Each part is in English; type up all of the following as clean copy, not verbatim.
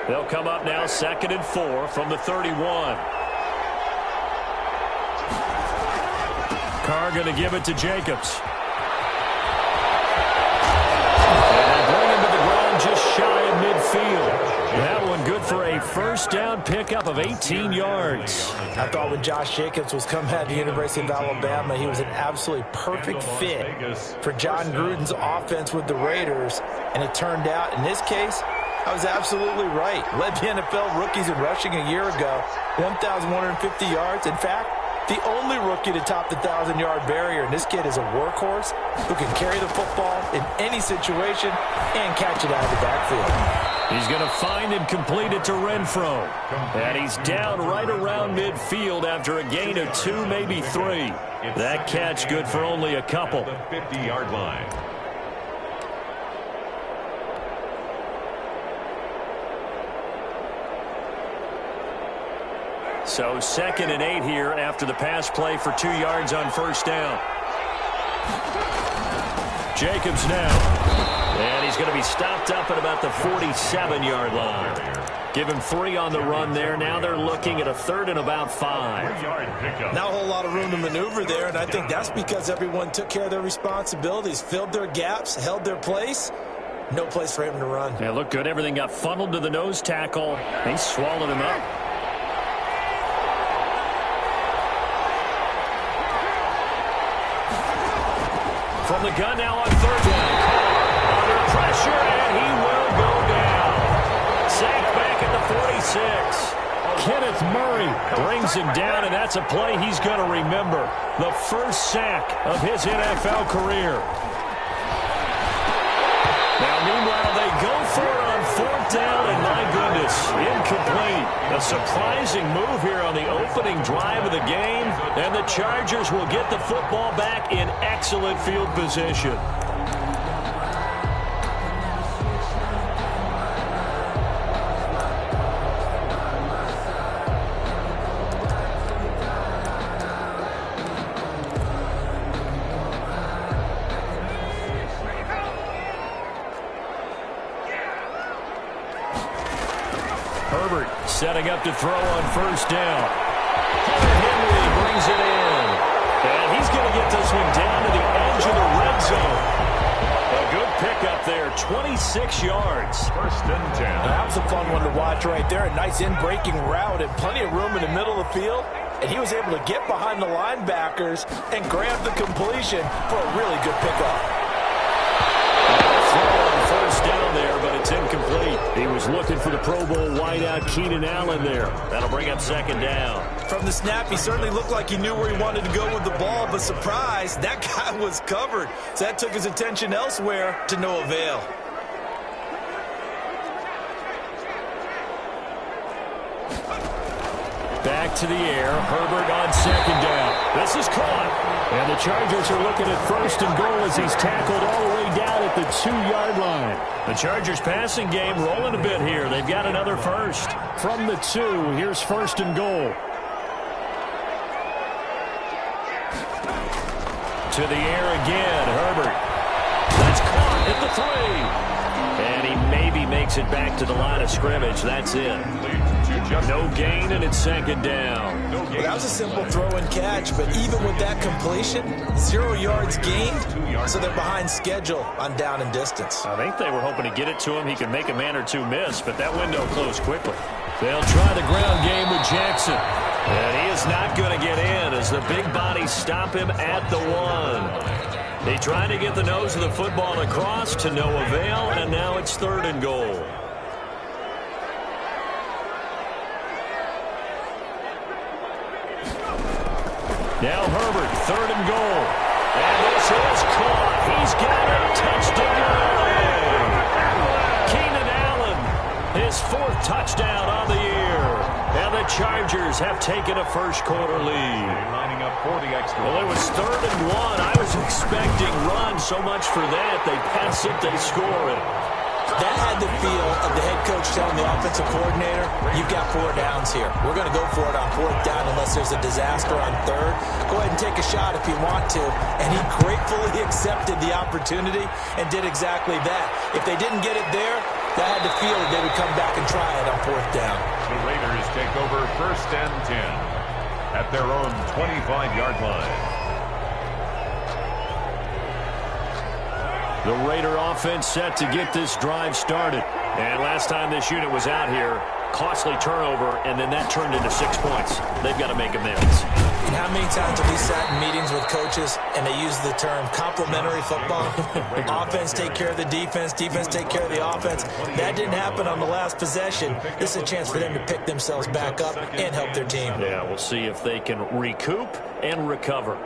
They'll come up now 2nd and 4 from the 31. Carr going to give it to Jacobs. And bring him to the ground just shy of midfield. That one good for a first down pickup of 18 yards. I thought when Josh Jacobs was coming out of the University of Alabama, he was an absolutely perfect fit for John Gruden's offense with the Raiders. And it turned out, in this case, I was absolutely right. Led the NFL rookies in rushing a year ago, 1,150 yards. In fact, the only rookie to top the 1,000-yard barrier. And this kid is a workhorse who can carry the football in any situation and catch it out of the backfield. He's going to find and complete it to Renfro. And he's down right around midfield after a gain of 2, maybe 3. That catch good for only a couple. The 50-yard line. So 2nd and 8 here after the pass play for 2 yards on first down. Jacobs now. And he's going to be stopped up at about the 47-yard line. Give him 3 on the run there. Now they're looking at a 3rd and about 5. Not a whole lot of room to maneuver there, and I think that's because everyone took care of their responsibilities, filled their gaps, held their place. No place for him to run. Yeah, looked good. Everything got funneled to the nose tackle. They swallowed him up. From the gun now on 3rd down. Under pressure, and he will go down. Sacked back at the 46. Kenneth Murray brings him down, and that's a play he's going to remember. The first sack of his NFL career. Now, meanwhile, they go for it on 4th down, and my goodness, incomplete. A surprising move here on the opening drive of the game, and the Chargers will get the football back in excellent field position. Herbert setting up to throw on first down. Henry brings it in. And he's going to get this one down to the edge of the red zone. A good pickup there, 26 yards. 1st and 10. That was a fun one to watch right there. A nice in-breaking route and plenty of room in the middle of the field. And he was able to get behind the linebackers and grab the completion for a really good pickup. Throw on first down there, but it's incomplete. He was looking for the Pro Bowl wideout Keenan Allen there. That'll bring up 2nd down. From the snap, he certainly looked like he knew where he wanted to go with the ball, but surprise, that guy was covered. So that took his attention elsewhere to no avail. Back to the air. Herbert on 2nd down. This is caught. And the Chargers are looking at 1st and goal as he's tackled all the way down at the 2-yard line. The Chargers passing game rolling a bit here. They've got another first. From the 2, here's 1st and goal. To the air again. Herbert. That's caught at the 3. And he maybe makes it back to the line of scrimmage. That's it. No gain, and it's 2nd down. Well, that was a simple throw and catch, but even with that completion, 0 yards gained, so they're behind schedule on down and distance. I think they were hoping to get it to him. He could make a man or two miss, but that window closed quickly. They'll try the ground game with Jackson. And he is not going to get in as the big bodies stop him at the 1. They tried to get the nose of the football across to no avail, and now it's 3rd and goal. Now Herbert, 3rd and goal. And this is caught. He's got a touchdown. Keenan Allen, his 4th touchdown on the year. And the Chargers have taken a first-quarter lead. Lining up for the extra. Well, it was 3rd and 1. I was expecting run. So much for that. They pass it, they score it. That had the feel of the head coach telling the offensive coordinator, you've got 4 downs here. We're going to go for it on 4th down unless there's a disaster on 3rd. Go ahead and take a shot if you want to. And he gratefully accepted the opportunity and did exactly that. If they didn't get it there, That had to feel that they would come back and try it on 4th down. The Raiders take over 1st and 10 at their own 25-yard line. The Raider offense set to get this drive started. And last time this unit was out here, costly turnover, and then that turned into 6 points. They've got to make amends. And how many times have we sat in meetings with coaches and they use the term complementary football? Offense take care of the defense, defense take care of the offense. That didn't happen on the last possession. This is a chance for them to pick themselves back up and help their team. Yeah, we'll see if they can recoup and recover.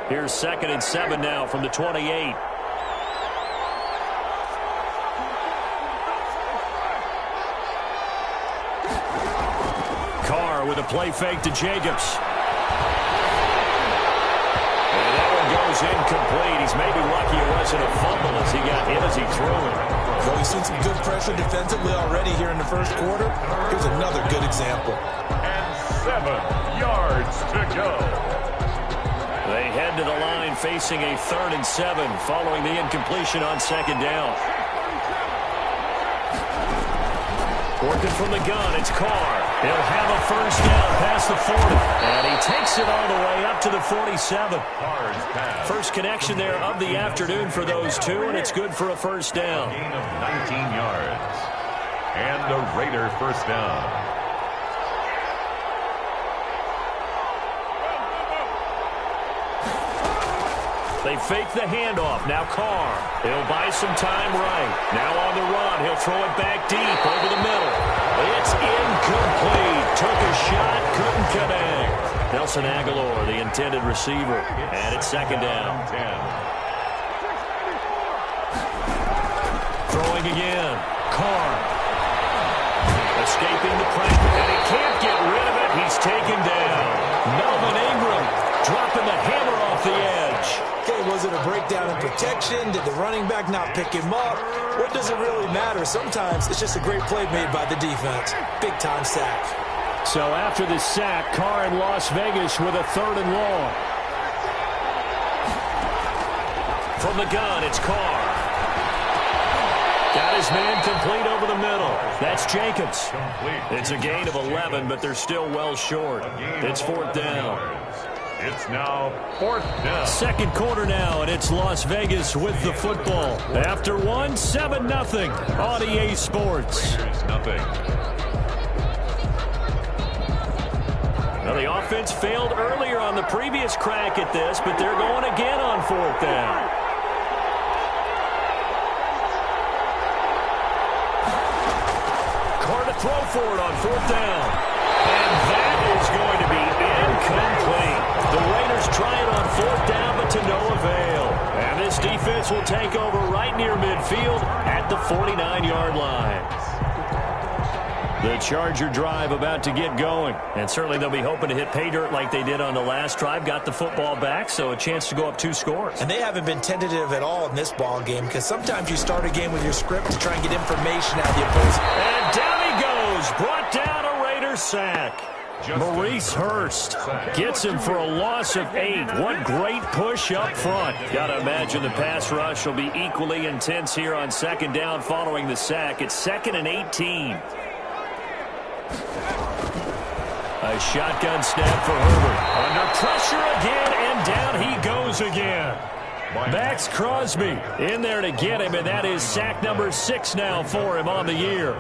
Here's 2nd and 7 now from the 28. Carr with a play fake to Jacobs. And that one goes incomplete. He's maybe lucky it wasn't a fumble as he got hit as he threw it. Well, we've seen some good pressure defensively already here in the 1st quarter. Here's another good example. And 7 yards to go. They head to the line facing a 3rd and 7 following the incompletion on 2nd down. Working from the gun, it's Carr. He'll have a 1st down past the 40. And he takes it all the way up to the 47. First connection there of the afternoon for those two, and it's good for a 1st down. Gain of 19 yards. And the Raider 1st down. They fake the handoff. Now Carr. He'll buy some time right. Now on the run. He'll throw it back deep over the middle. It's incomplete. Took a shot. Couldn't connect. Nelson Aguilar, the intended receiver. And it's 2nd down. Throwing again. Carr. Escaping the pressure. And he can't get rid of it. He's taken down. Melvin Ingram dropping the hammer off the edge. Okay, was it a breakdown in protection? Did the running back not pick him up? What does it really matter? Sometimes it's just a great play made by the defense. Big-time sack. So after the sack, Carr in Las Vegas with a 3rd and long. From the gun, it's Carr. Got his man complete over the middle. That's Jacobs. It's a gain of 11, but they're still well short. It's 4th down. It's now 4th down. 2nd quarter now, and it's Las Vegas with the football. After 7-0 on EA Sports. Nothing. Now, the offense failed earlier on the previous crack at this, but they're going again on 4th down. Carr to throw for it on 4th down. And that is going to be incomplete. The Raiders try it on 4th down, but to no avail. And this defense will take over right near midfield at the 49-yard line. The Charger drive about to get going. And certainly they'll be hoping to hit pay dirt like they did on the last drive. Got the football back, so a chance to go up 2 scores. And they haven't been tentative at all in this ball game because sometimes you start a game with your script to try and get information out of the opposing. And down he goes. Brought down a Raiders sack. Maurice Hurst gets him for a loss of 8. What great push up front. Got to imagine the pass rush will be equally intense here on 2nd down following the sack. It's 2nd and 18. A shotgun snap for Herbert. Under pressure again, and down he goes again. Max Crosby in there to get him, and that is sack number 6 now for him on the year.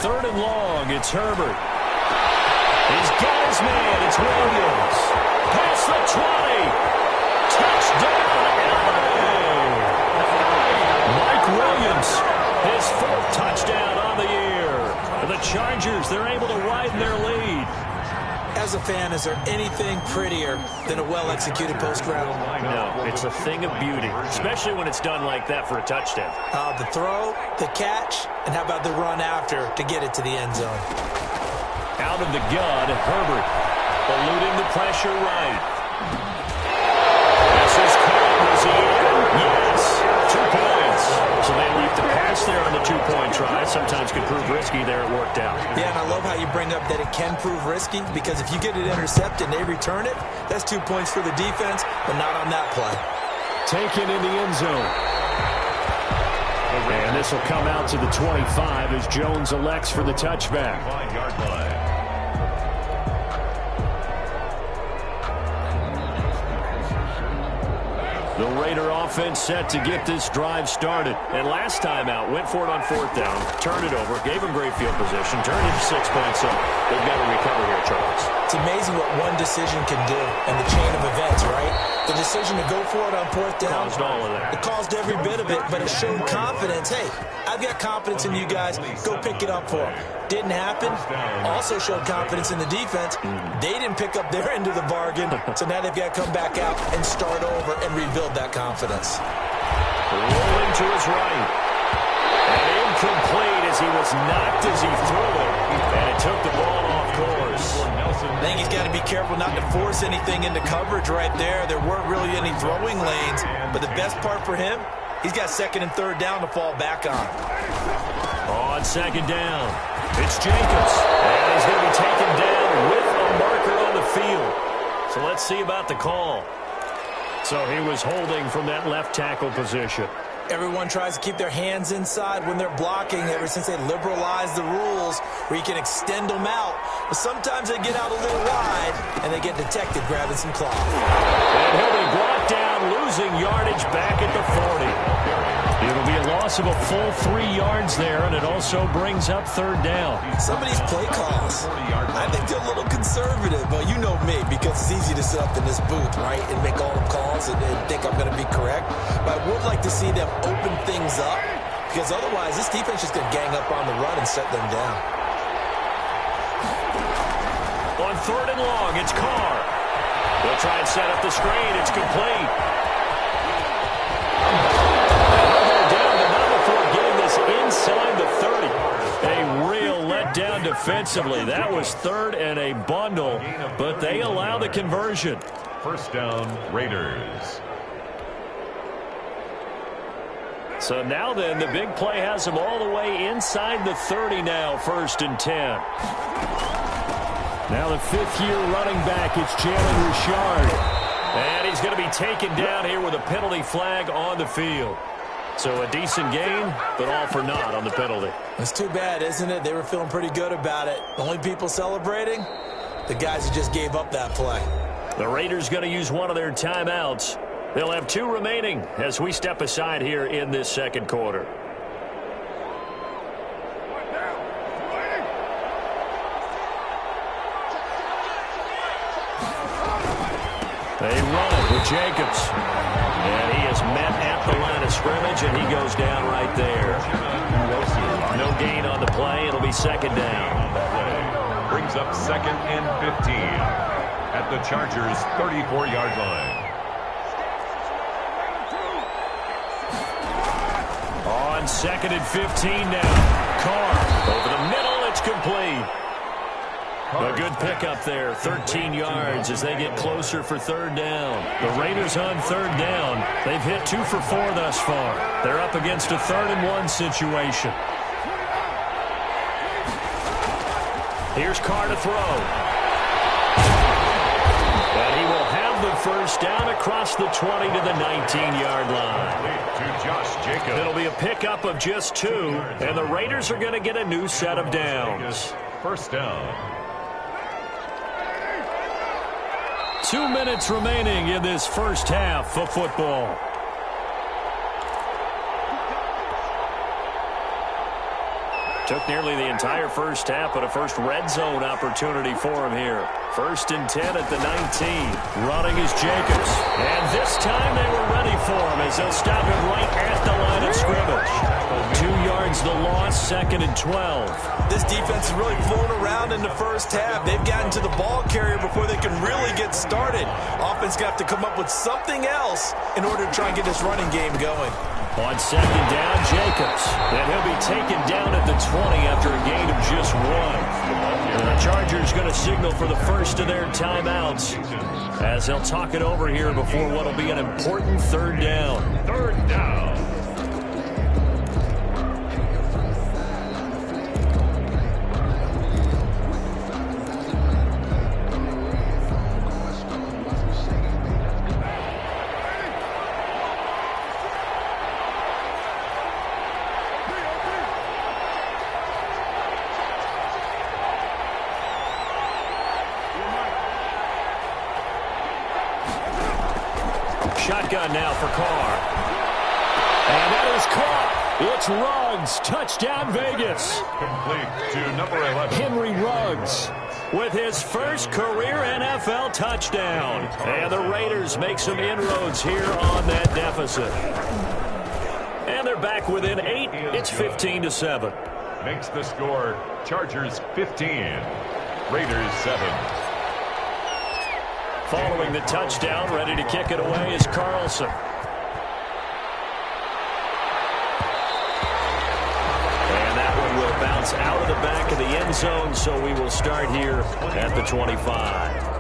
Third and long, it's Herbert. He's got his man, it's Williams. Past the 20. Touchdown, LA. Mike Williams, his 4th touchdown on the year. For the Chargers, they're able to widen their lead. As a fan, is there anything prettier than a well-executed post-route? No, it's a thing of beauty, especially when it's done like that for a touchdown. The throw, the catch, and how about the run after to get it to the end zone? Out of the gun, Herbert eluding the pressure right. This is caught. Was he in? Yes. 2 points. So they left the pass there on the 2-point could prove risky there. It worked out. Yeah, and I love how you bring up that it can prove risky, because if you get it intercepted and they return it, that's 2 points for the defense, but not on that play. Taken in the end zone. And this will come out to the 25 as Jones elects for the touchback. 5-yard line. The Raider offense set to get this drive started. And last time out, went for it on 4th down, turned it over, gave them great field position, turned it 6 points up. They've got to recover here, Charles. It's amazing what one decision can do in the chain of events, right? The decision to go for it on 4th down. Caused all of that. It caused every bit of it, but it showed confidence. Hey, I've got confidence in you guys. Go pick it up for them. Didn't happen. Also showed confidence in the defense. They didn't pick up their end of the bargain, so now they've got to come back out and start over and rebuild that confidence. Rolling to his right. And incomplete as he was knocked as he threw it. And it took the ball off course. I think he's got to be careful not to force anything into coverage right there. There weren't really any throwing lanes. But the best part for him, he's got 2nd and 3rd down to fall back on. On 2nd down, it's Jacobs. And he's going to be taken down with a marker on the field. So let's see about the call. So he was holding from that left tackle position. Everyone tries to keep their hands inside when they're blocking ever since they liberalized the rules where you can extend them out. But sometimes they get out a little wide and they get detected grabbing some cloth. And he'll be brought down, losing yardage back at the 40. It'll be a loss of a full 3 yards there, and it also brings up 3rd down. Some of these play calls, I think they're a little conservative. Well, you know me, because it's easy to sit up in this booth, right, and make all the calls and think I'm going to be correct. But I would like to see them open things up, because otherwise this defense is just going to gang up on the run and set them down. On 3rd and long, it's Carr. They'll try and set up the screen. It's complete. Inside the 30. A real letdown defensively. That was 3rd and a bundle, but they allow the conversion. 1st down, Raiders. So now then, the big play has them all the way inside the 30 now, 1st and 10. Now the 5th-year running back, it's Jalen Richard. And he's going to be taken down here with a penalty flag on the field. So a decent gain, but all for naught on the penalty. It's too bad, isn't it? They were feeling pretty good about it. The only people celebrating, the guys who just gave up that play. The Raiders going to use one of their timeouts. They'll have 2 remaining as we step aside here in this 2nd quarter. They run it with Jacobs. And he is met at the line of scrimmage, and he goes down right there. No gain on the play. It'll be 2nd down. Brings up 2nd and 15 at the Chargers' 34-yard line. On 2nd and 15 now. Carr over the middle. It's complete. A good pickup there, 13 yards as they get closer for 3rd down. The Raiders on 3rd down. They've hit 2 for 4 thus far. They're up against a 3rd and 1 situation. Here's Carr to throw. And he will have the 1st down across the 20 to the 19-yard line. To Josh Jacobs. It'll be a pickup of just 2, and the Raiders are going to get a new set of downs. 1st down. 2 minutes remaining in this 1st half of football. Took nearly the entire 1st half, but a first red zone opportunity for him here. 1st and 10 at the 19. Running is Jacobs. And this time they were ready for him as they'll stop him right at the line of scrimmage. 2 yards the loss, 2nd and 12. This defense is really flown around in the 1st half. They've gotten to the ball carrier before they can really get started. Offense got to come up with something else in order to try and get this running game going. On 2nd down, Jacobs. And he'll be taken down at the 20 after a gain of just 1. And the Chargers going to signal for the first of their timeouts as they'll talk it over here before what will be an important 3rd down. 3rd down. Shotgun now for Carr. And that is caught. It's Ruggs. Touchdown, Vegas. Complete to number 11. Henry Ruggs with his first career NFL touchdown. And the Raiders make some inroads here on that deficit. And they're back within 8. It's 15-7. Makes the score Chargers 15, Raiders 7. Following the touchdown, ready to kick it away is Carlson. And that one will bounce out of the back of the end zone, so we will start here at the 25.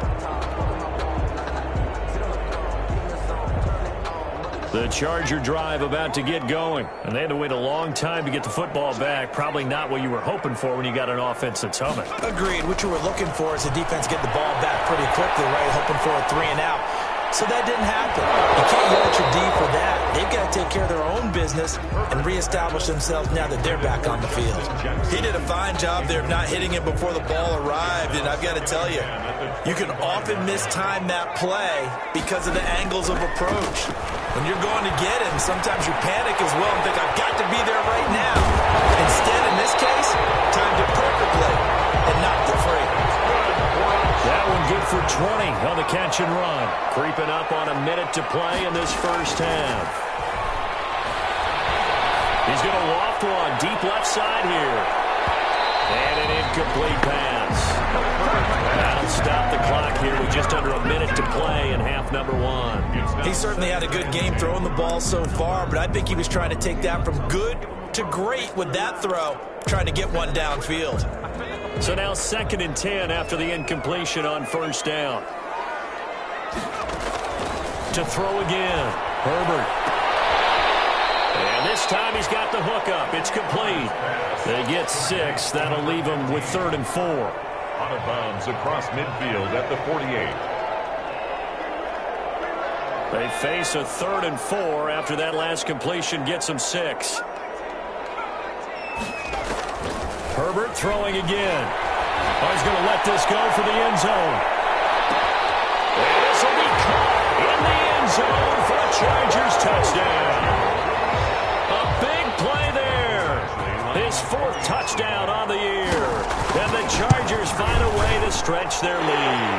The Charger drive about to get going. And they had to wait a long time to get the football back. Probably not what you were hoping for when you got an offense that's humming. Agreed. What you were looking for is the defense get the ball back pretty quickly, right? Hoping for a 3 and out. So that didn't happen. You can't yell at your D for that. They've got to take care of their own business and reestablish themselves now that they're back on the field. He did a fine job there of not hitting it before the ball arrived, and I've got to tell you, you can often mistime that play because of the angles of approach. When you're going to get him, sometimes you panic as well and think, I've got to be there right now. Instead, in this case, timed it perfectly and knocked it free. That one good for 20 on the catch and run. Creeping up on a minute to play in this first half. He's going to loft one deep left side here. And an incomplete pass. That'll stop the clock here with just under a minute to play in half number 1. He certainly had a good game throwing the ball so far, but I think he was trying to take that from good to great with that throw, trying to get one downfield. So now 2nd and 10 after the incompletion on first down. To throw again, Herbert. And this time he's got the hook up. It's complete. They get 6. That'll leave them with 3rd and 4. Out of bounds across midfield at the 48. They face a 3rd and 4 after that last completion gets them 6. Herbert throwing again. Oh, he's going to let this go for the end zone. And this will be caught in the end zone for a Chargers touchdown. A big play there. His 4th touchdown on the year. And the Chargers find a way to stretch their lead.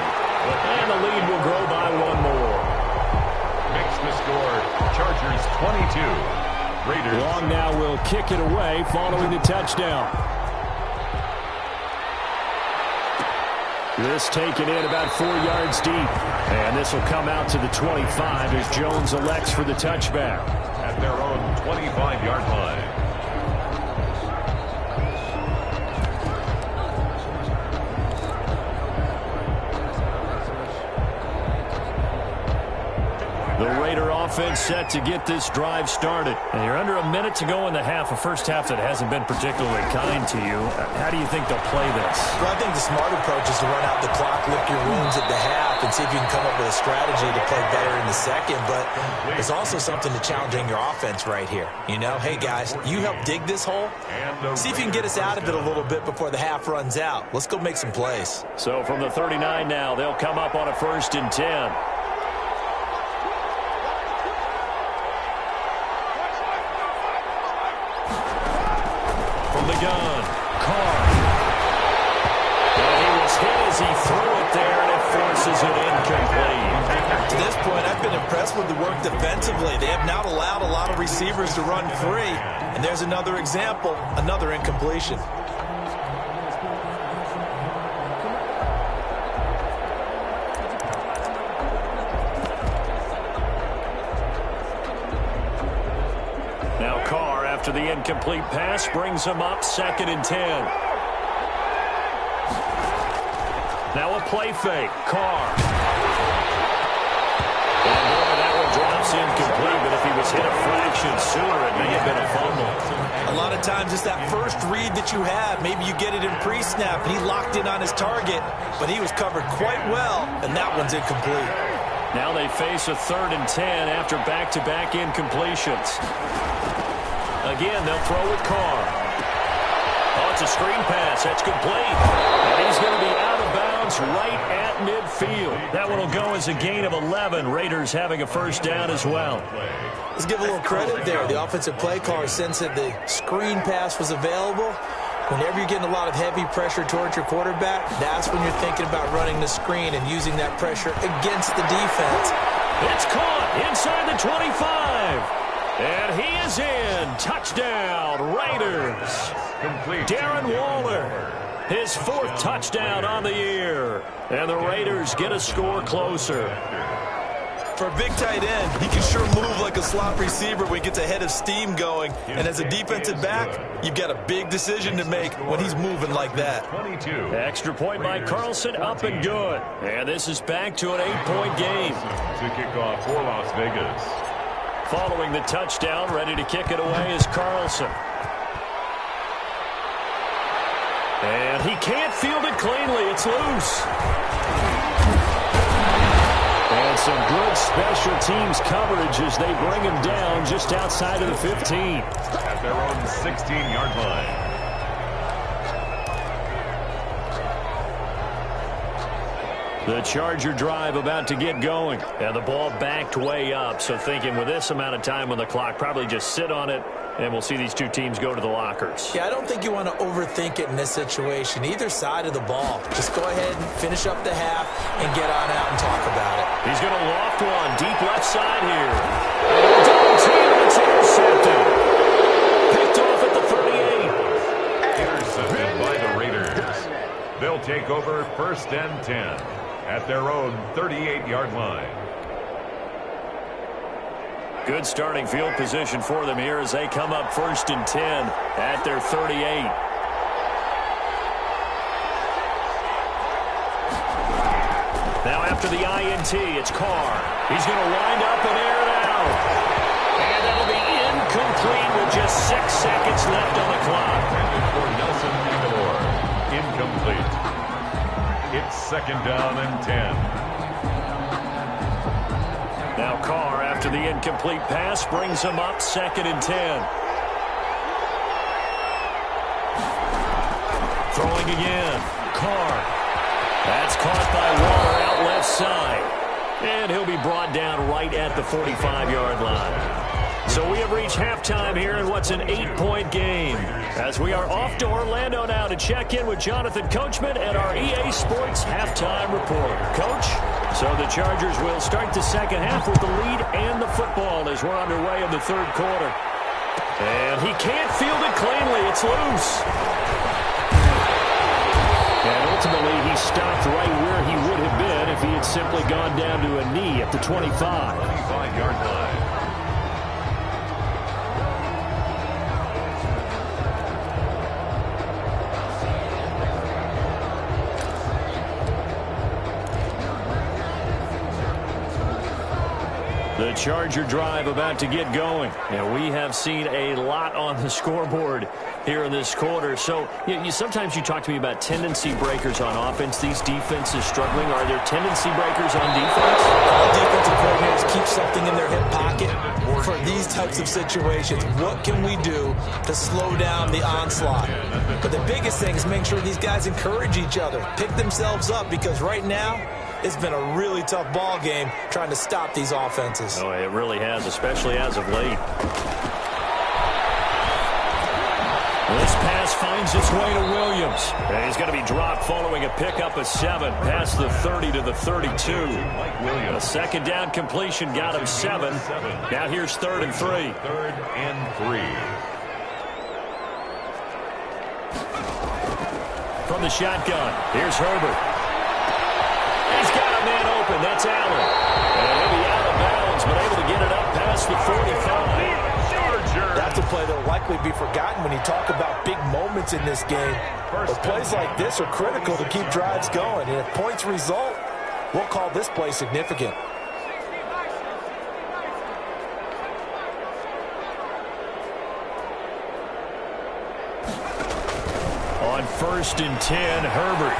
And the lead will grow by 1 more. Makes the score Chargers 22, Raiders. Long now will kick it away following the touchdown. This taken in about 4 yards deep. And this will come out to the 25 as Jones elects for the touchback. At their own 25-yard line. The Raider offense set to get this drive started. And you're under a minute to go in the half, a first half that hasn't been particularly kind to you. How do you think they'll play this? Well, I think the smart approach is to run out the clock, lick your wounds at the half, and see if you can come up with a strategy to play better in the second. But there's also something to challenging your offense right here. You know, hey, guys, you help dig this hole. See if you can get us out of it a little bit before the half runs out. Let's go make some plays. So from the 39 now, they'll come up on a 1st and 10. The gun, Carr. And he was hit as he threw it there, and it forces it incomplete. To this point, I've been impressed with the work defensively. They have not allowed a lot of receivers to run free. And there's another example, another incompletion. Now Carr, after the incomplete pass, brings him up 2nd and 10. Now a play fake. Carr. And boy, that one drops incomplete, but if he was hit a fraction sooner, it may have been a fumble. A lot of times it's that first read that you have. Maybe you get it in pre-snap, and he locked in on his target, but he was covered quite well, and that one's incomplete. Now they face a 3rd and 10 after back-to-back incompletions. Again, they'll throw with Carr. Oh, it's a screen pass. That's complete. And he's going to be out of bounds It's right at midfield. That one will go as a gain of 11. Raiders having a first down as well. Let's give a little credit there. The offensive play caller sensed that the screen pass was available. Whenever you're getting a lot of heavy pressure towards your quarterback, that's when you're thinking about running the screen and using that pressure against the defense. It's caught inside the 25. And he is in. Touchdown, Raiders. Darren Waller, his 4th touchdown on the year. And the Raiders get a score closer. For a big tight end, he can sure move like a slot receiver when he gets a head of steam going. And as a defensive back, you've got a big decision to make when he's moving like that. 22. Extra point by Carlson, up and good. And this is back to an 8-point game. To kick off for Las Vegas. Following the touchdown, ready to kick it away is Carlson. And he can't field it cleanly. It's loose. And some good special teams coverage as they bring him down just outside of the 15. At their own 16-yard line. The Charger drive about to get going. And the ball backed way up. So thinking with this amount of time on the clock, probably just sit on it, and we'll see these two teams go to the lockers. Yeah, I don't think you want to overthink it in this situation. Either side of the ball. Just go ahead and finish up the half and get on out and talk about it. He's going to loft one deep left side here. And double team, it's intercepted. Picked off at the 38. Intercepted by the Raiders. They'll take over 1st and 10. At their own 38-yard line. Good starting field position for them here as they come up 1st and 10 at their 38. Now after the INT, it's Carr. He's going to wind up and air it out. And that'll be incomplete with just 6 seconds left on the clock. For Nelson Aguilar. Incomplete. It's 2nd down and 10. Now Carr, after the incomplete pass, brings him up 2nd and 10. Throwing again. Carr. That's caught by Waller out left side. And he'll be brought down right at the 45-yard line. So we have reached halftime here in what's an 8-point game. As we are off to Orlando now to check in with Jonathan Coachman and our EA Sports Halftime Report. Coach, so the Chargers will start the second half with the lead and the football as we're underway in the 3rd quarter. And he can't field it cleanly. It's loose. And ultimately, he stopped right where he would have been if he had simply gone down to a knee at the 25. 25-yard line. The Charger drive about to get going. And we have seen a lot on the scoreboard here in this quarter. So sometimes you talk to me about tendency breakers on offense. These defenses struggling. Are there tendency breakers on defense? All defensive coordinators keep something in their hip pocket for these types of situations. What can we do to slow down the onslaught? But the biggest thing is make sure these guys encourage each other, pick themselves up, because right now it's been a really tough ball game trying to stop these offenses. Oh, it really has, especially as of late. This pass finds its way to Williams. And he's going to be dropped following a pickup of 7 past the 30 to the 32. A 2nd down completion got him 7. Now here's 3rd and 3. 3rd and 3. From the shotgun, here's Herbert. He's got a man open. That's Allen. And he'll be out of bounds, but able to get it up past the 45. That's a play that will likely be forgotten when you talk about big moments in this game. But plays like this are critical to keep drives going. And if points result, we'll call this play significant. On 1st and 10, Herbert.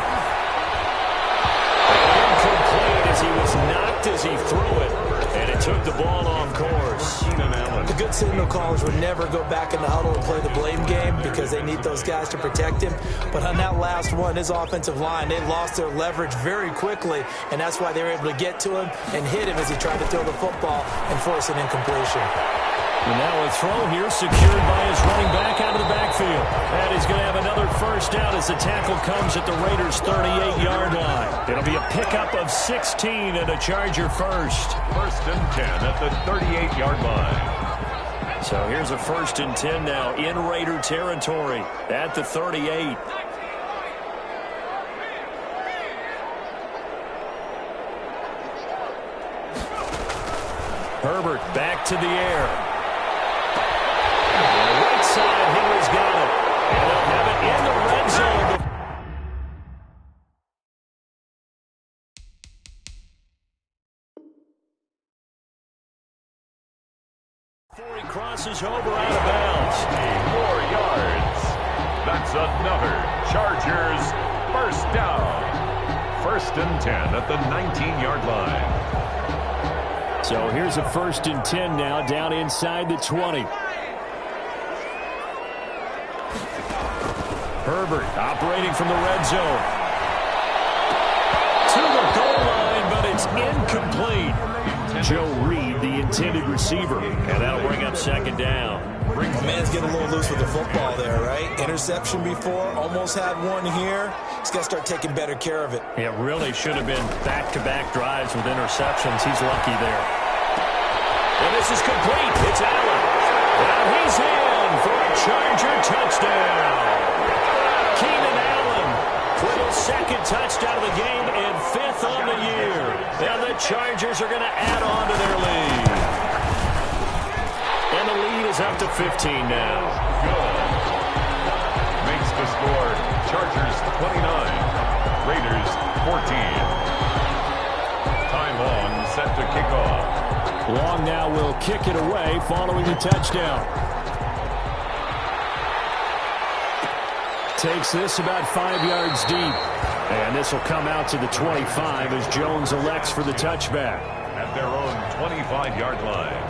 Incomplete as he was knocked as he threw it. And it's took the ball off course. The good signal callers would never go back in the huddle and play the blame game because they need those guys to protect him. But on that last one, his offensive line, they lost their leverage very quickly, and that's why they were able to get to him and hit him as he tried to throw the football and force an incompletion. And now a throw here secured by his running back out of the backfield. And he's going to have another first down as the tackle comes at the Raiders' 38-yard line. It'll be a pickup of 16 and a Charger first. First and 10 at the 38-yard line. So here's a first and 10 now in Raider territory at the 38. Herbert back to the air. Right side, Henry's got it. And they'll have it in the red zone. Before he crosses over out of bounds. 4 yards. That's another Chargers first down. First and 10 at the 19-yard line. So here's a first and 10 now down inside the 20. Herbert operating from the red zone. To the goal line, but it's incomplete. Joe Reed, the intended receiver, and that'll bring up second down. The man's getting a little loose with the football there, right? Interception before, almost had one here. He's got to start taking better care of it. It really should have been back-to-back drives with interceptions. He's lucky there. And this is complete. It's Allen. And he's in for a Charger touchdown. Keenan Allen with his second touchdown of the game and 5th on the year. And the Chargers are going to add on to their lead. And the lead is up to 15 now. Good. Makes the score Chargers 29, Raiders 14. Time on, set to kick off. Long now will kick it away following the touchdown. Takes this about 5 yards deep. And this will come out to the 25 as Jones elects for the touchback. At their own 25-yard line.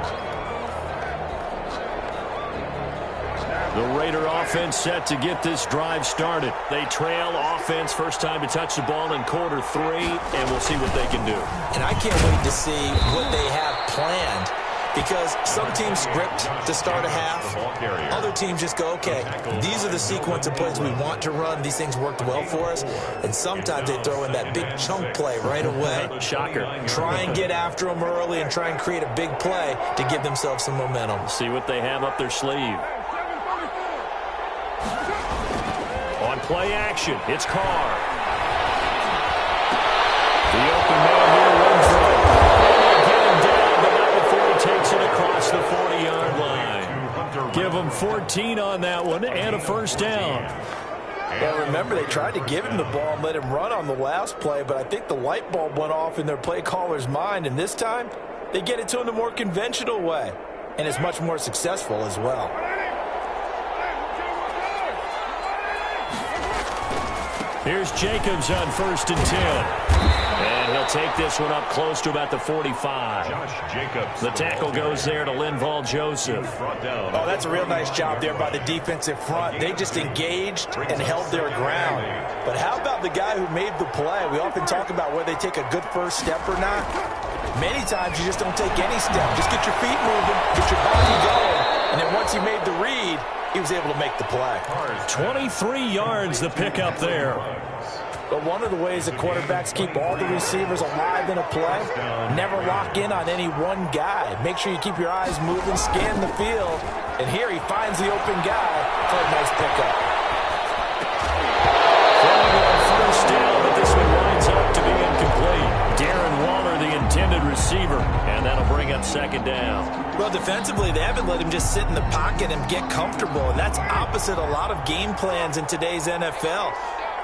The Raider offense set to get this drive started. They trail offense, first time to touch the ball in quarter 3, and we'll see what they can do. And I can't wait to see what they have planned. Because some teams script to start a half. Other teams just go, okay, these are the sequence of plays we want to run. These things worked well for us. And sometimes they throw in that big chunk play right away. Shocker. Try and get after them early and try and create a big play to give themselves some momentum. See what they have up their sleeve. On play action, it's Carr. The open man here runs right. Takes it across the 40-yard line. Give them 14 on that one and a first down. Well, remember, they tried to give him the ball and let him run on the last play, but I think the light bulb went off in their play caller's mind, and this time they get it to him the more conventional way, and it's much more successful as well. Here's Jacobs on first and 10. And he'll take this one up close to about the 45. Josh Jacobs. The tackle goes there to Linval Joseph. Oh, that's a real nice job there by the defensive front. They just engaged and held their ground. But how about the guy who made the play? We often talk about whether they take a good first step or not. Many times you just don't take any step. Just get your feet moving, get your body going. And then once he made the read, he was able to make the play. 23 yards the pickup there. But one of the ways that quarterbacks keep all the receivers alive in a play, never lock in on any one guy. Make sure you keep your eyes moving, scan the field, and here he finds the open guy for a nice pickup. First down, but this one winds up to be incomplete. Darren Waller, the intended receiver, and that'll bring up second down. Well, defensively, they haven't let him just sit in the pocket and get comfortable, and that's opposite a lot of game plans in today's NFL.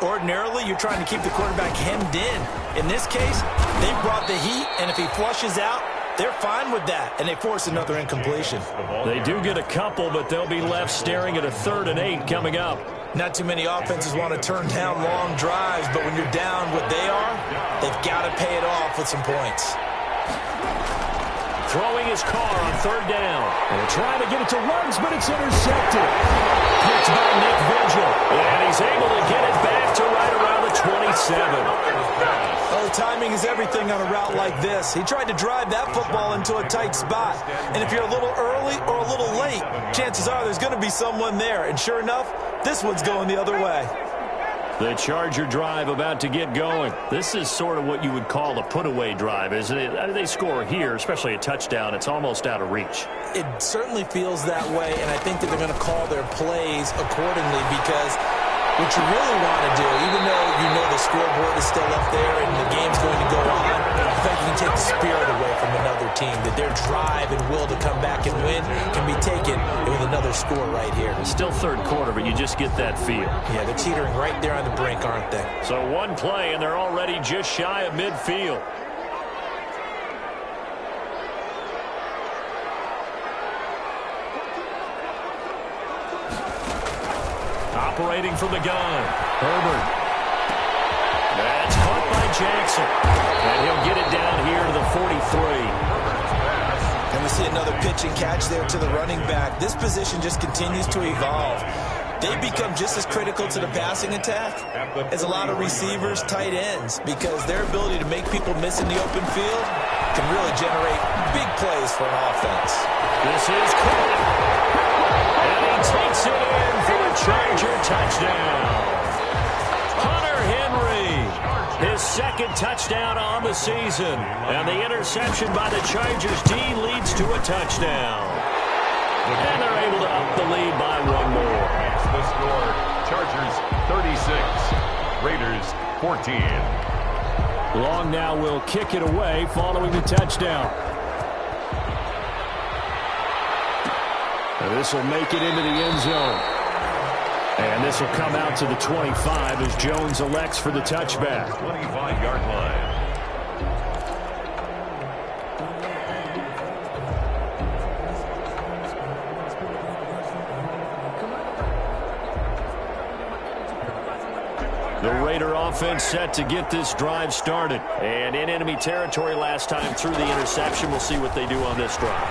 Ordinarily, you're trying to keep the quarterback hemmed in. In this case, they brought the heat, and if he flushes out, they're fine with that, and they force another incompletion. They do get a couple, but they'll be left staring at a 3rd and 8 coming up. Not too many offenses want to turn down long drives, but when you're down what they are, they've got to pay it off with some points. throwing his car on third down. And they're trying to get it to Ruggs, but it's intercepted. Picked by Nick Vigil. And he's able to get it back to right around the 27. Well, the timing is everything on a route like this. He tried to drive that football into a tight spot. And if you're a little early or a little late, chances are there's going to be someone there. And sure enough, this one's going the other way. The Charger drive about to get going. This is sort of what you would call a put-away drive, isn't it? They score here, especially a touchdown. It's almost out of reach. It certainly feels that way, and I think that they're going to call their plays accordingly because what you really want to do, even though you know the scoreboard is still up there and the game's going to go on, I think you can take the spirit away from another team, that their drive and will to come back and win can be taken with another score right here. It's still third quarter, but you just get that feel. Yeah, they're teetering right there on the brink, aren't they? So one play, and they're already just shy of midfield. Operating from the gun, Herbert. That's caught by Jackson. And he'll get it down here to the 43. And we see another pitch and catch there to the running back. This position just continues to evolve. They become just as critical to the passing attack as a lot of receivers, tight ends, because their ability to make people miss in the open field can really generate big plays for an offense. This is caught. And he takes it in for a Charger touchdown. Hunter Henry, his second touchdown on the season. And the interception by the Chargers D leads to a touchdown. And they're able to up the lead by one more. That's the score. Chargers 36, Raiders 14. Long now will kick it away following the touchdown. And this will make it into the end zone. And this will come out to the 25 as Jones elects for the touchback. 25-yard line. The Raider offense set to get this drive started. And in enemy territory last time through the interception. We'll see what they do on this drive.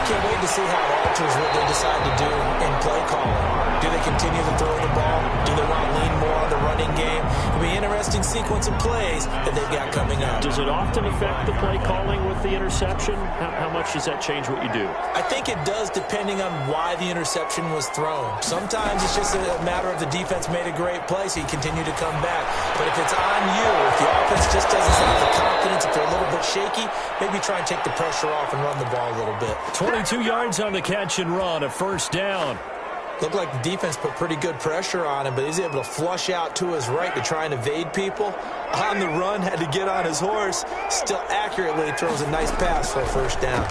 Can't wait to see how it alters what they decide to do in play calling. Do they continue to throw the ball? Do they want to lean more on the running game? It'll be an interesting sequence of plays that they've got coming up. Does it often affect the play calling with the interception? How much does that change what you do? I think it does, depending on why the interception was thrown. Sometimes it's just a matter of the defense made a great play, so you continue to come back. But if it's on you, if the offense just doesn't have the confidence, if they're a little bit shaky, maybe try and take the pressure off and run the ball a little bit. 22 yards on the catch and run, a first down. Looked like the defense put pretty good pressure on him, but he's able to flush out to his right to try and evade people. On the run, had to get on his horse. Still accurately throws a nice pass for a first down.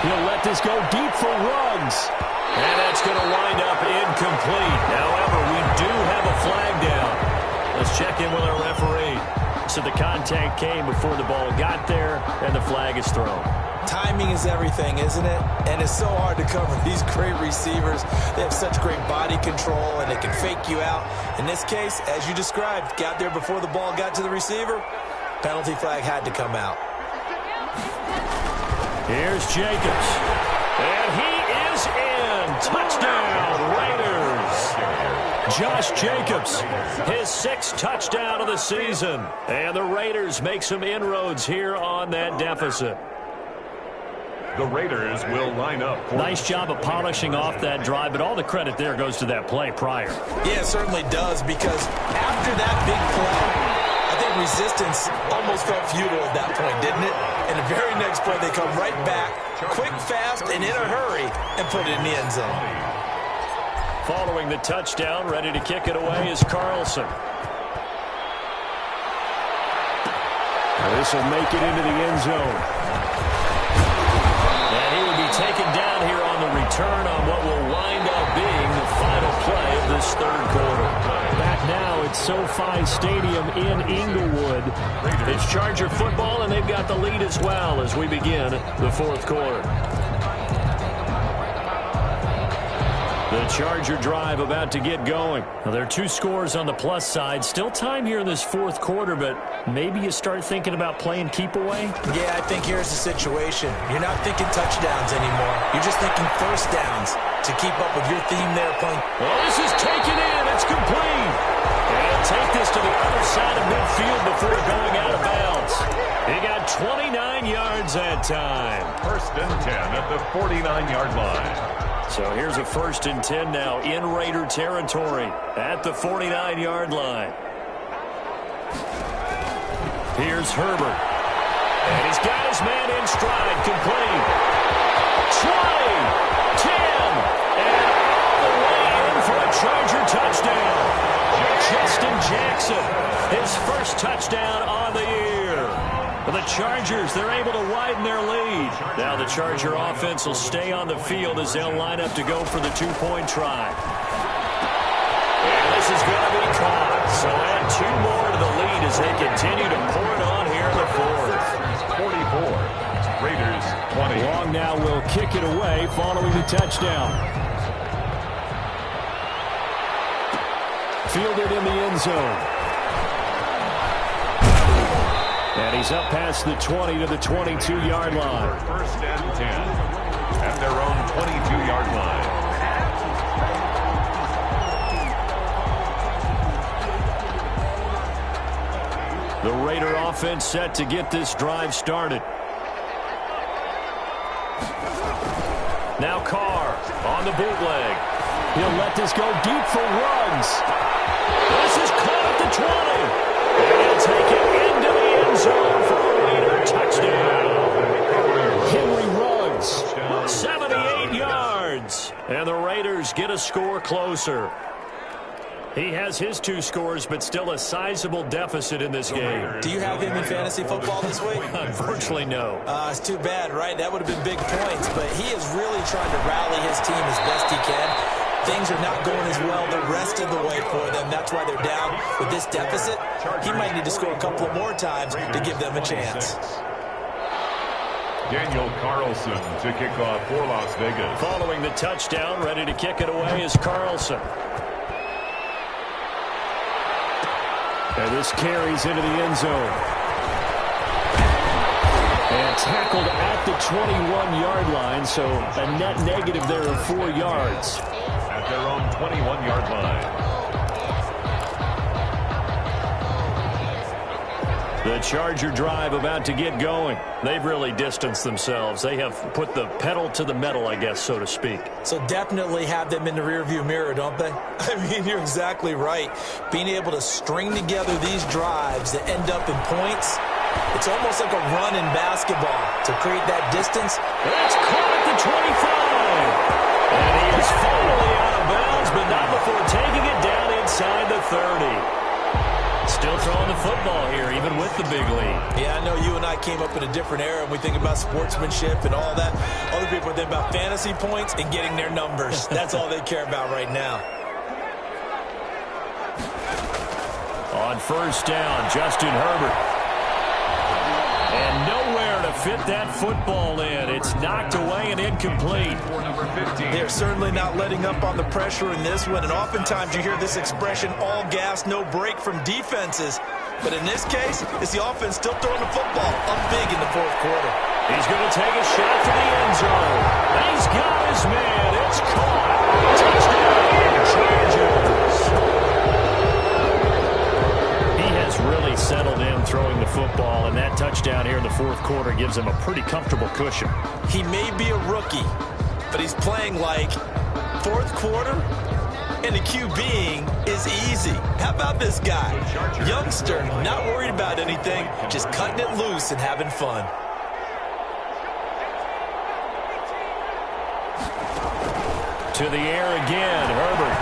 He'll let this go deep for Ruggs. And that's going to wind up incomplete. However, we do have a flag down. Let's check in with our referee. So the contact came before the ball got there, and the flag is thrown. Timing is everything, isn't it? And it's so hard to cover these great receivers. They have such great body control, and they can fake you out. In this case, as you described, got there before the ball got to the receiver. Penalty flag had to come out. Here's Jacobs. And he is in. Touchdown, Raiders. Josh Jacobs, his sixth touchdown of the season. And the Raiders make some inroads here on that deficit. The Raiders will line up. Nice job of polishing off that drive, but all the credit there goes to that play prior. Yeah, it certainly does, because after that big play, I think resistance almost felt futile at that point, didn't it? And the very next play, they come right back, quick, fast, and in a hurry, and put it in the end zone. Following the touchdown, ready to kick it away is Carlson. This will make it into the end zone. And he will be taken down here on the return on what will wind up being the final play of this third quarter. Back now at SoFi Stadium in Inglewood. It's Charger football, and they've got the lead as well as we begin the fourth quarter. The Charger drive about to get going. Well, there are 2 scores on the plus side. Still time here in this fourth quarter, but maybe you start thinking about playing keep away? Yeah, I think here's the situation. You're not thinking touchdowns anymore. You're just thinking first downs to keep up with your theme there playing. Well, this is taken in. It's complete. And take this to the other side of midfield before going out of bounds. He got 29 yards that time. First and 10 at the 49-yard line. So here's a 1st and 10 now in Raider territory at the 49-yard line. Here's Herbert. And he's got his man in stride, complete. 20, 10, and all the way in for a Charger touchdown. Justin Jackson, his first touchdown on the year. For the Chargers, they're able to widen their lead. Now the Charger offense will stay on the field as they'll line up to go for the 2-point try. And this is going to be caught. So add 2 more to the lead as they continue to pour it on here in the fourth. 44, Raiders 20. Long now will kick it away following the touchdown. Fielded in the end zone. And he's up past the 20 to the 22-yard line. First and 10 at their own 22-yard line. The Raider offense set to get this drive started. Now Carr on the bootleg. He'll let this go deep for Ruggs. This is caught at the 20. And he'll take it into the end zone for a Raider touchdown. Henry Ruggs, 78 yards. And the Raiders get a score closer. He has his 2 scores, but still a sizable deficit in this game. Do you have him in fantasy football this week? Unfortunately, no. It's too bad, right? That would have been big points, but he is really trying to rally his team as best he can. Things are not going as well the rest of the way for them. That's why they're down with this deficit. He might need to score a couple more times to give them a chance. Daniel Carlson to kick off for Las Vegas. Following the touchdown, ready to kick it away is Carlson. And this carries into the end zone. And tackled at the 21-yard line, so a net negative there of 4 yards. At their own 21-yard line. The Charger drive about to get going. They've really distanced themselves. They have put the pedal to the metal, I guess, so to speak. So definitely have them in the rearview mirror, don't they? I mean, you're exactly right. Being able to string together these drives that end up in points, it's almost like a run in basketball to create that distance. It's caught at the 25. And he is finally out of bounds, but not before taking it down inside the 30. Still throwing the football here, even with the big lead. Yeah, I know you and I came up in a different era, and we think about sportsmanship and all that. Other people think about fantasy points and getting their numbers. That's all they care about right now. On first down, Justin Herbert. And nowhere to fit that football in. It's knocked away and incomplete. They're certainly not letting up on the pressure in this one, and oftentimes you hear this expression, all gas, no break from defenses. But in this case, it's the offense still throwing the football up big in the fourth quarter. He's going to take a shot to the end zone. He's got his man. It's caught. Touchdown, Chargers. He has really settled in throwing the football, and that touchdown here in the fourth quarter gives him a pretty comfortable cushion. He may be a rookie, but he's playing like fourth quarter, and the QBing is easy. How about this guy? Youngster, not worried about anything, just cutting it loose and having fun. To the air again, Herbert.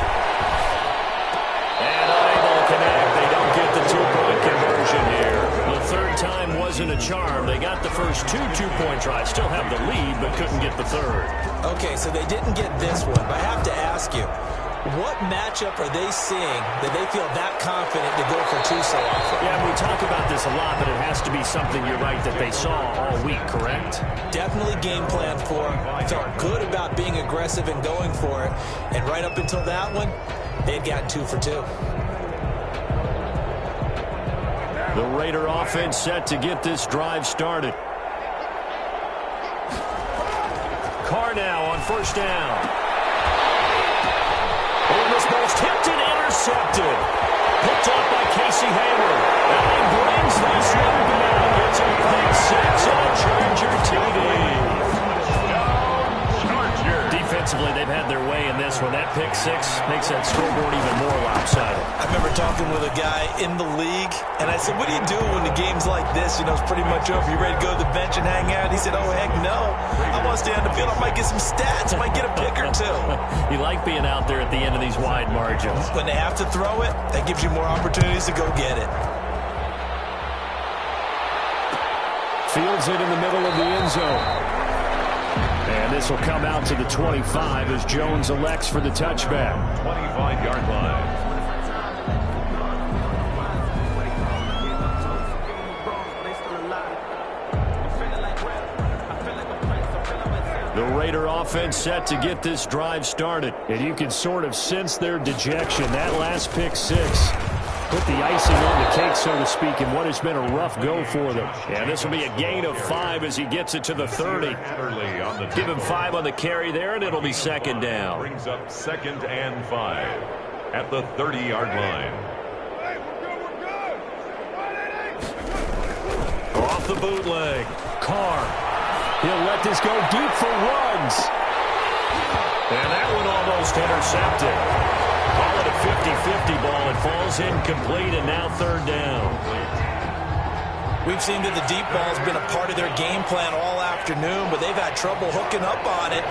And unable to connect. They don't get the two-point conversion here. The third time wasn't a charm. They got the first two-point tries. Still have the lead, but couldn't get the third. Okay, so they didn't get this one, but I have to ask you, What matchup are they seeing that they feel that confident to go for two so often? Yeah, we talk about this a lot, but it has to be something, you're right, that they saw all week, correct? Definitely game plan for them. Felt good about being aggressive and going for it. And right up until that one, they'd gotten 2 for 2. The Raider offense set to get this drive started. Carr now on first down. And this ball's tipped and intercepted. Picked up by Casey Hayward. And he brings this one back. It's a big 6 and a Charger TD. Defensively, they've had their way in this one. That pick 6 makes that scoreboard even more lopsided. I remember talking with a guy in the league, and I said, what do you do when the game's like this? You know, it's pretty much over. You ready to go to the bench and hang out? He said, oh, heck no. I want to stay on the field. I might get some stats. I might get a pick or 2. You like being out there at the end of these wide margins. When they have to throw it, that gives you more opportunities to go get it. Fields it in the middle of the end zone. And this will come out to the 25 as Jones elects for the touchback. 25-yard line. The Raider offense set to get this drive started. And you can sort of sense their dejection. That last pick 6 put the icing on the cake, so to speak, in what has been a rough go for them. And this will be a gain of 5 as he gets it to the 30. Give him 5 on the carry there, and it'll be second down. Brings up 2nd and 5 at the 30-yard line. Off the bootleg. Carr. He'll let this go deep for runs. And that one almost intercepted. Call it a 50-50 ball. It falls incomplete, and now third down. We've seen that the deep ball's been a part of their game plan all afternoon, but they've had trouble hooking up on it,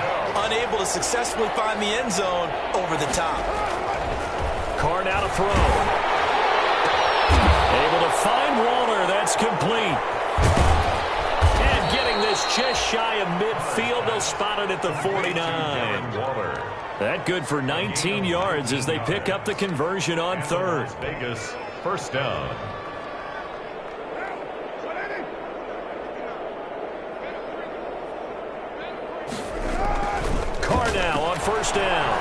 unable to successfully find the end zone over the top. Carr now to throw. Able to find Waller. That's complete. And getting this just shy of midfield. They'll spot it at the 49. Waller. That good for 19 yards as they pick up the conversion on third. Vegas, first down. Carr now on first down.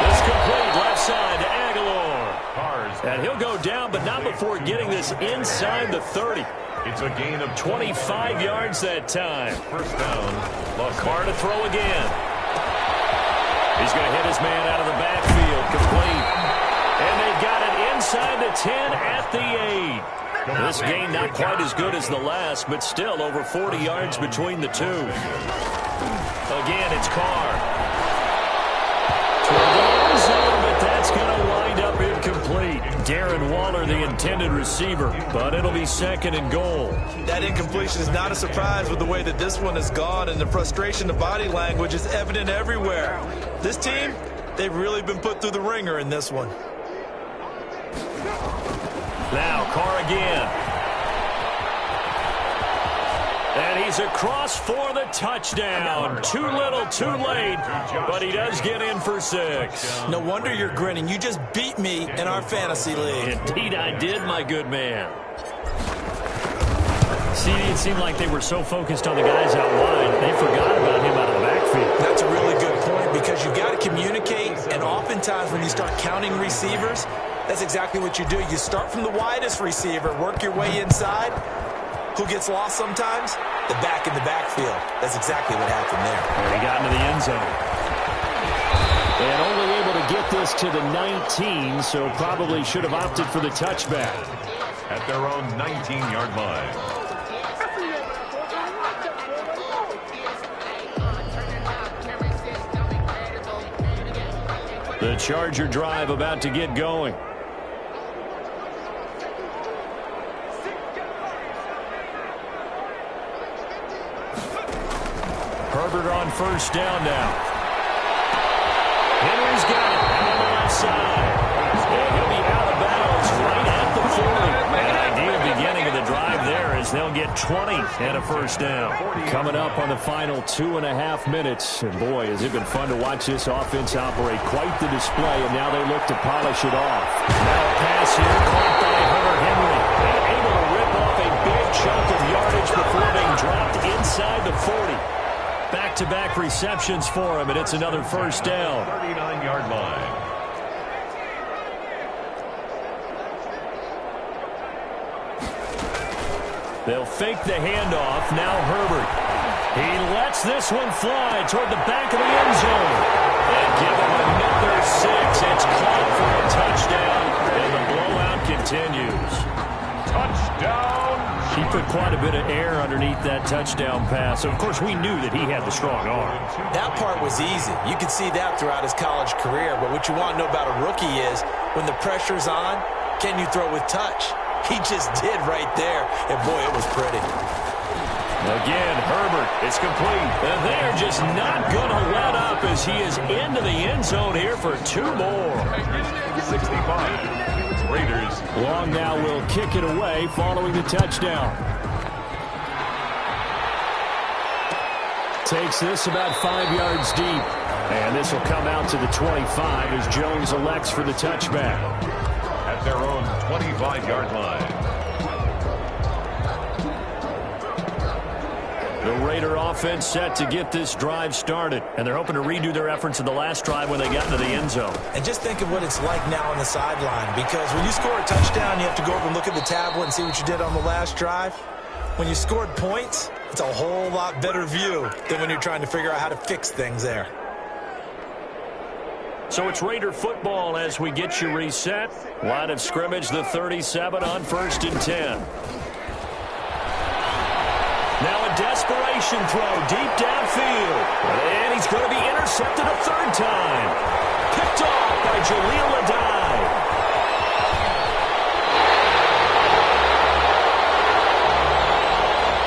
This complete left side to Aguilar. And he'll go down, but not before getting this inside the 30. It's a gain of 25 yards that time. First down. Carr to throw again. He's going to hit his man out of the backfield. Complete. And they got it inside the 10 at the 8. This game not quite as good as the last, but still over 40 yards between the two. Again, it's Carr. Toward the end zone, but that's going to wind up incomplete. Darren Waller, the intended receiver, but it'll be second and goal. That incompletion is not a surprise with the way that this one has gone, and the frustration of body language is evident everywhere. This team, they've really been put through the ringer in this one. Now Carr again. And he's across for the touchdown. Too little, too late, but he does get in for 6. No wonder you're grinning. You just beat me in our fantasy league. Indeed I did, my good man. See, it seemed like they were so focused on the guys out wide, they forgot about him out of the backfield. That's a really good point, because you've got to communicate, and oftentimes when you start counting receivers, that's exactly what you do. You start from the widest receiver, work your way inside. Who gets lost sometimes? The back in the backfield. That's exactly what happened there. And he got into the end zone. And only able to get this to the 19, so probably should have opted for the touchback. At their own 19-yard line. The Charger drive about to get going. Herbert on first down now. Henry's got it on the left side. And he'll be out of bounds right at the 40. An ideal beginning of the drive there as they'll get 20 and a first down. Coming up on the final 2.5 minutes. And boy, has it been fun to watch this offense operate. Quite the display, and now they look to polish it off. Now a pass here caught by Hunter Henry. And able to rip off a big chunk of yardage before being dropped inside the 40. Back-to-back receptions for him, and it's another first down. 39-yard line. They'll fake the handoff. Now Herbert. He lets this one fly toward the back of the end zone. And give him another 6. It's caught for a touchdown, and the blowout continues. Touchdown! He put quite a bit of air underneath that touchdown pass. Of course, we knew that he had the strong arm. That part was easy. You could see that throughout his college career. But what you want to know about a rookie is when the pressure's on, can you throw with touch? He just did right there. And, boy, it was pretty. Again, Herbert. It's complete. And they're just not going to let up as he is into the end zone here for 2 more. 65. Raiders. Long now will kick it away following the touchdown. Takes this about 5 yards deep. And this will come out to the 25 as Jones elects for the touchback. At their own 25-yard line. The Raider offense set to get this drive started. And they're hoping to redo their efforts in the last drive when they got into the end zone. And just think of what it's like now on the sideline. Because when you score a touchdown, you have to go over and look at the tablet and see what you did on the last drive. When you scored points, it's a whole lot better view than when you're trying to figure out how to fix things there. So it's Raider football as we get you reset. Line of scrimmage, the 37 on 1st and 10. Now a desperation throw deep downfield. And he's going to be intercepted a 3rd time. Picked off by Jaleel Adai.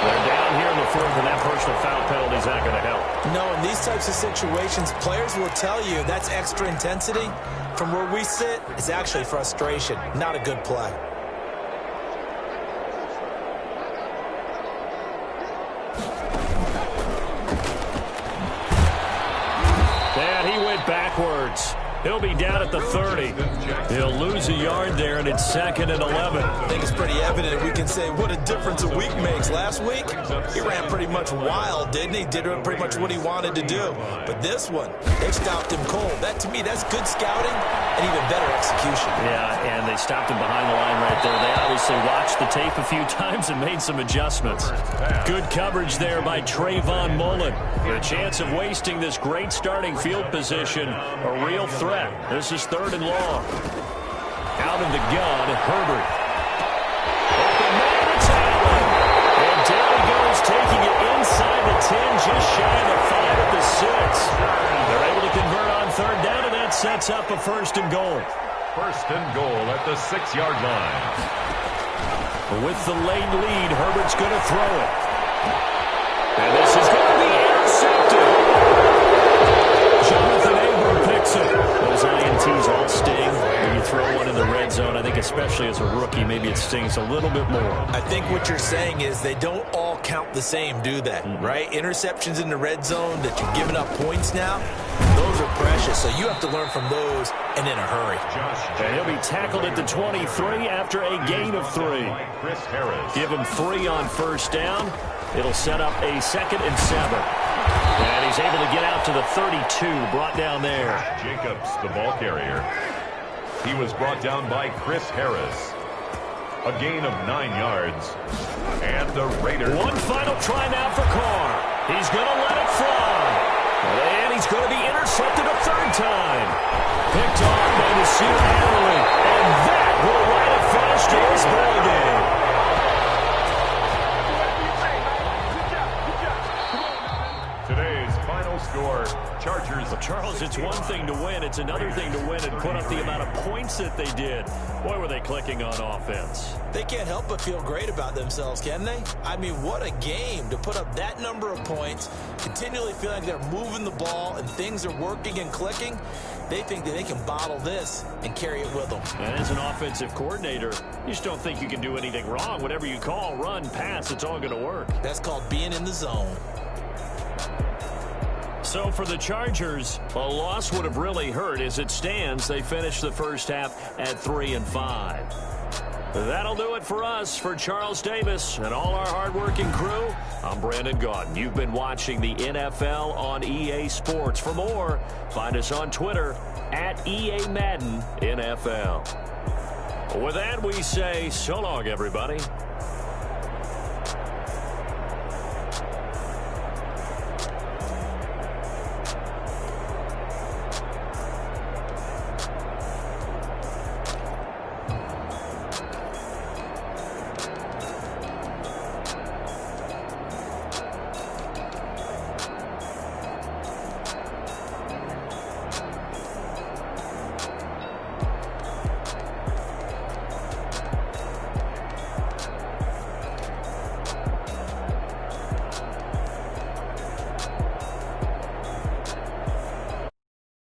They're down here in the 4th, and that personal foul penalty is not going to help. No, in these types of situations, players will tell you that's extra intensity. From where we sit, it's actually frustration, not a good play. And he went backwards. He'll be down at the 30. He'll lose a yard there, and it's 2nd and 11. I think it's pretty evident. We can say what a difference a week makes. Last week, he ran pretty much wild, didn't he? Did pretty much what he wanted to do. But this one, they stopped him cold. That, to me, that's good scouting and even better execution. Yeah, and they stopped him behind the line right there. They obviously watched the tape a few times and made some adjustments. Good coverage there by Trayvon Mullen. The chance of wasting this great starting field position, a real threat. This is 3rd and long. Out of the gun, Herbert. Open man, it's Allen. And down he goes, taking it inside the 10, just shy of the 5 at the 6. They're able to convert on 3rd down, and that sets up a 1st and goal. 1st and goal at the 6-yard line. With the late lead, Herbert's going to throw it. And this is going to be intercepted. Jonathan Abram picks it. Those INTs all sting. When you throw one in the red zone, I think especially as a rookie, maybe it stings a little bit more. I think what you're saying is they don't all count the same, do they? Right? Interceptions in the red zone that you're giving up points now, those are precious. So you have to learn from those and in a hurry. And he'll be tackled at the 23 after a gain of 3. Chris Harris. Give him 3 on 1st down. It'll set up a 2nd and 7. And he's able to get out to the 32, brought down there. Jacobs, the ball carrier. He was brought down by Chris Harris. A gain of 9 yards. And the Raiders. One final try now for Carr. He's going to let it fly. And he's going to be intercepted a 3rd time. Picked off by Nasir Adderley. And that will write a finish to this ball game. Today's final score, Chargers. Charles, it's one thing to win. It's another thing to win and put up the amount of points that they did. Boy, were they clicking on offense. They can't help but feel great about themselves, can they? I mean, what a game to put up that number of points, continually feel like they're moving the ball and things are working and clicking. They think that they can bottle this and carry it with them. And as an offensive coordinator, you just don't think you can do anything wrong. Whatever you call, run, pass, it's all going to work. That's called being in the zone. So for the Chargers, a loss would have really hurt. As it stands, they finished the first half at 3-5. That'll do it for us. For Charles Davis and all our hardworking crew, I'm Brandon Gaudin. You've been watching the NFL on EA Sports. For more, find us on Twitter at EA Madden NFL. With that, we say so long, everybody.